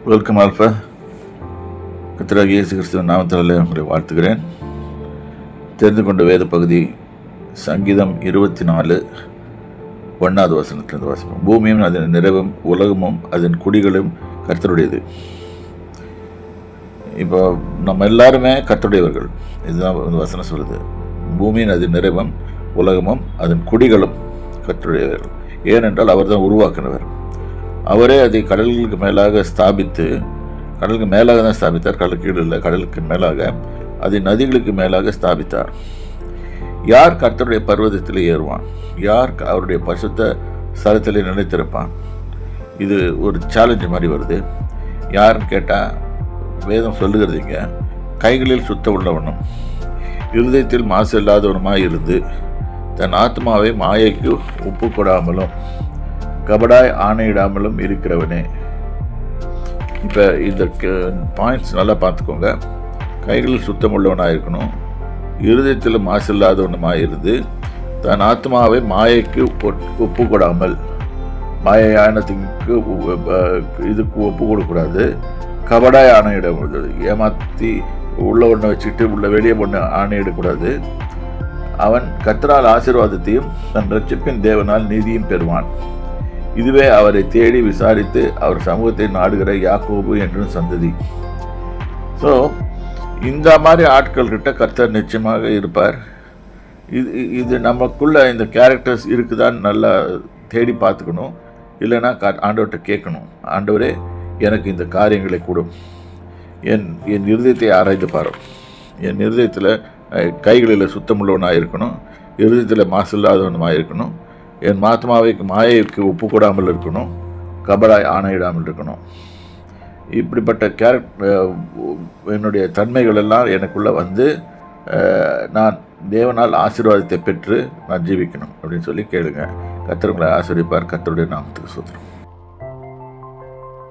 Welcome alpha. கர்த்தராகிய இயேசு கிறிஸ்துவின் நாமத்தினாலே உங்களை வாழ்த்துகிறேன். தெரிந்து கொண்ட வேத பகுதி சங்கீதம் 24 1வது வசனத்திலிருந்து வாசிப்போம். பூமியும் அதன் நிறைவும் உலகமும் அதன் குடிகளும் கர்த்தருடையது. இப்போ நம்ம எல்லாருமே கர்த்தருடையவர்கள். இதுதான் வசனம் சொல்லுது. பூமியின் அதன் நிறைவும் உலகமும் அதன் குடிகளும் கர்த்தருடையவர்கள். ஏனென்றால் அவர் தான் உருவாக்கினவர். அவரே அதை கடல்களுக்கு மேலாக ஸ்தாபித்து, கடலுக்கு மேலாக தான் ஸ்தாபித்தார், கடலுக்கு கீழே இல்லை, கடலுக்கு மேலாக அதை நதிகளுக்கு மேலாக ஸ்தாபித்தார். யார் கர்த்தருடைய பர்வதத்தில் ஏறுவான்? யார் அவருடைய பரிசுத்த ஸ்தலத்திலே நிலைத்திருப்பான்? இது ஒரு சேலஞ்சு மாதிரி வருது. யாருன்னு கேட்டால் வேதம் சொல்லுகிறதுங்க, கைகளில் சுத்த உள்ளவனும் இருதயத்தில் மாசு இல்லாதவனுமாய் இருந்து தன் ஆத்மாவை மாயைக்கு ஒப்பு கொடாமலும் கபடாய் ஆணையிடாமலும் இருக்கிறவனே. இப்போ இந்த பாயிண்ட்ஸ் நல்லா பார்த்துக்கோங்க. கைகளில் சுத்தமுள்ளவனாக இருக்கணும், இருதயத்தில் மாசு இல்லாதவனுமாக இருந்து தன் ஆத்மாவை மாயைக்கு ஒப்பு கொடாமல், மாயானத்துக்கு இதுக்கு ஒப்பு கொடுக்கூடாது, கபடாய் ஆணையிட முடியாது, ஏமாற்றி உள்ள ஒன்றை வச்சுட்டு உள்ள வெளியே ஒன்று ஆணையிடக்கூடாது. அவன் கர்த்தரால் ஆசீர்வாதத்தையும் தன் இரட்சிப்பின் தேவனால் நீதியும் பெறுவான். இதுவே அவரை தேடி விசாரித்து அவர் சமூகத்தை நாடுகிற யாக்கோபு என்றும் சந்ததி. ஸோ இந்த மாதிரி ஆட்கள்கிட்ட கர்த்தர் நிச்சயமாக இருப்பார். இது நமக்குள்ள இந்த கேரக்டர்ஸ் இருக்குதான்னு நல்லா தேடி பார்த்துக்கணும். இல்லைன்னா ஆண்டவர்கிட்ட கேட்கணும், ஆண்டவரே எனக்கு இந்த காரியங்களை கூடும், என் இருதயத்தை ஆராய்ந்து பாரு, என் இருதயத்தில் கைகளில் சுத்தமுள்ளவனாக இருக்கணும், இருதயத்தில் மாசு இல்லாதவனுமாக இருக்கணும், என் ஆத்மாவைக்கு மாயைக்கு ஒப்பு கொடாமல் இருக்கணும், கபடாய் ஆணையிடாமல் இருக்கணும். இப்படிப்பட்ட என்னுடைய தன்மைகள் எல்லாம் எனக்குள்ளே வந்து நான் தேவனால் ஆசீர்வாதத்தை பெற்று நான் ஜீவிக்கணும் அப்படின்னு சொல்லி கேளுங்க. கர்த்தர் உங்களை ஆசீர்வதிப்பார். கர்த்தருடைய நாமத்துக்கு ஸ்தோத்திரம்.